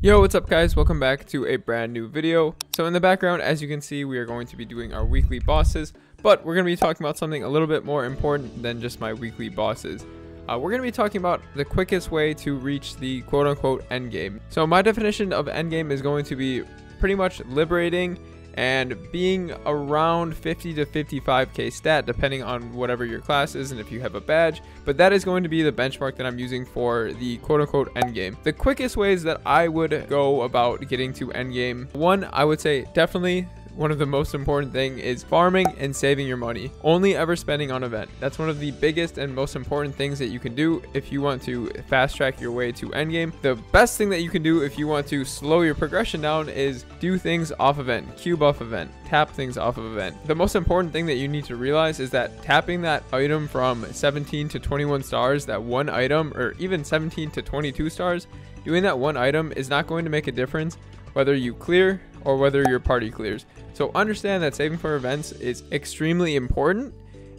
Yo, what's up guys? Welcome back to a brand new video. So in the background, as you can see, we are going to be doing our weekly bosses, but we're going to be talking about something a little bit more important than just my weekly bosses. We're going to be talking about the quickest way to reach the quote-unquote end game. So my definition of end game is going to be pretty much liberating and being around 50 to 55k stat depending on whatever your class is and if you have a badge, but that is going to be the benchmark that I'm using for the quote-unquote end game. The quickest ways that I would go about getting to end game, one, I would say definitely one of the most important thing is farming and saving your money. Only ever spending on event. That's one of the biggest and most important things that you can do if you want to fast track your way to endgame. The best thing that you can do if you want to slow your progression down is do things off event, cube off event, tap things off of event. The most important thing that you need to realize is that tapping that item from 17 to 21 stars, that one item, or even 17 to 22 stars, doing that one item is not going to make a difference whether you clear or whether your party clears. So understand that saving for events is extremely important,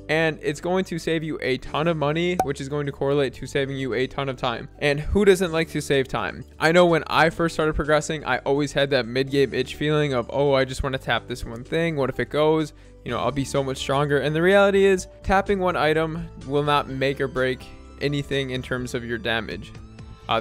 and it's going to save you a ton of money, which is going to correlate to saving you a ton of time. And who doesn't like to save time? I know when I first started progressing, I always had that mid-game itch feeling of, oh, I just want to tap this one thing. What if it goes? You know, I'll be so much stronger. And the reality is, tapping one item will not make or break anything in terms of your damage.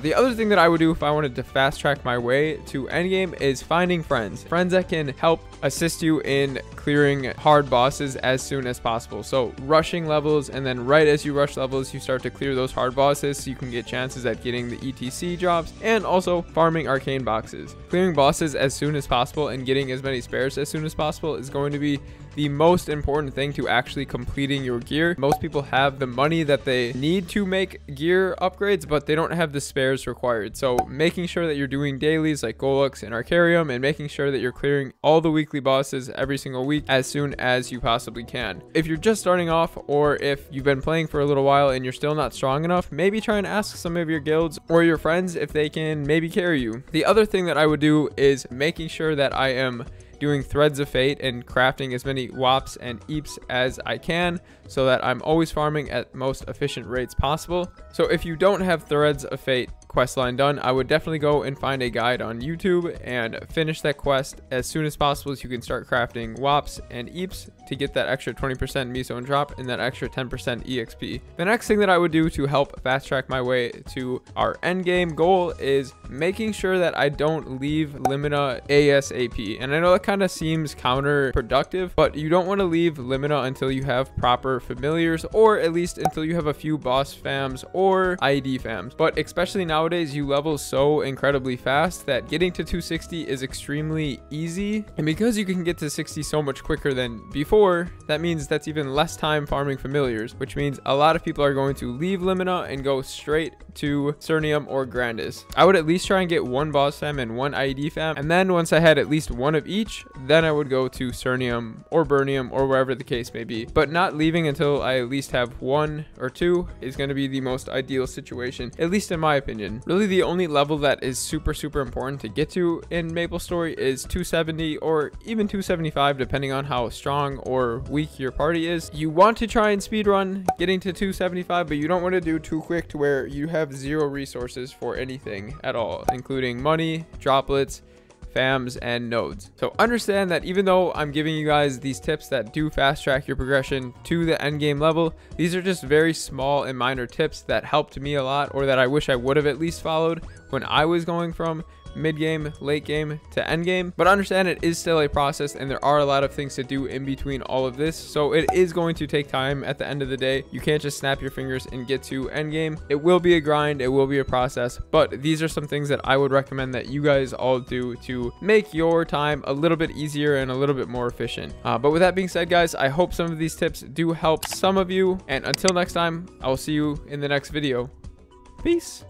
The other thing that I would do if I wanted to fast track my way to endgame is finding friends that can help assist you in clearing hard bosses as soon as possible. So rushing levels, and then right as you rush levels, you start to clear those hard bosses so you can get chances at getting the ETC drops, and also farming arcane boxes. Clearing bosses as soon as possible and getting as many spares as soon as possible is going to be the most important thing to actually completing your gear. Most people have the money that they need to make gear upgrades, but they don't have the spares required. So making sure that you're doing dailies like Golux and Arcarium, and making sure that you're clearing all the weekly bosses every single week as soon as you possibly can. If you're just starting off, or if you've been playing for a little while and you're still not strong enough, maybe try and ask some of your guilds or your friends if they can maybe carry you. The other thing that I would do is making sure that I am doing threads of fate and crafting as many wops and eeps as I can, so that I'm always farming at most efficient rates possible. So if you don't have threads of fate questline done, I would definitely go and find a guide on YouTube and finish that quest as soon as possible, so you can start crafting wops and eeps to get that extra 20% miso and drop and that extra 10% exp. The next thing that I would do to help fast track my way to our end game goal is making sure that I don't leave Limina ASAP. And I know that kind of seems counterproductive, but you don't want to leave Limina until you have proper familiars, or at least until you have a few boss fams or ID fams. But especially nowadays, you level so incredibly fast that getting to 260 is extremely easy. And because you can get to 60 so much quicker than before, that means that's even less time farming familiars, which means a lot of people are going to leave Limina and go straight to Cernium or Grandis. I would at least try and get one boss fam and one ID fam, and then once I had at least one of each, then I would go to Cernium or Burnium or wherever the case may be. But not leaving until I at least have one or two is going to be the most ideal situation, at least in my opinion. Really, the only level that is super important to get to in Maplestory is 270 or even 275, depending on how strong or weak your party is. You want to try and speedrun getting to 275, but you don't want to do too quick to where you have zero resources for anything at all, including money, droplets, fams, and nodes. So understand that even though I'm giving you guys these tips that do fast track your progression to the end game level, these are just very small and minor tips that helped me a lot, or that I wish I would have at least followed when I was going from mid game, late game to end game. But understand it is still a process, and there are a lot of things to do in between all of this, so it is going to take time. At the end of the day, you can't just snap your fingers and get to end game. It will be a grind, it will be a process, but these are some things that I would recommend that you guys all do to make your time a little bit easier and a little bit more efficient. But with that being said, guys, I hope some of these tips do help some of you, and until next time, I will see you in the next video. Peace.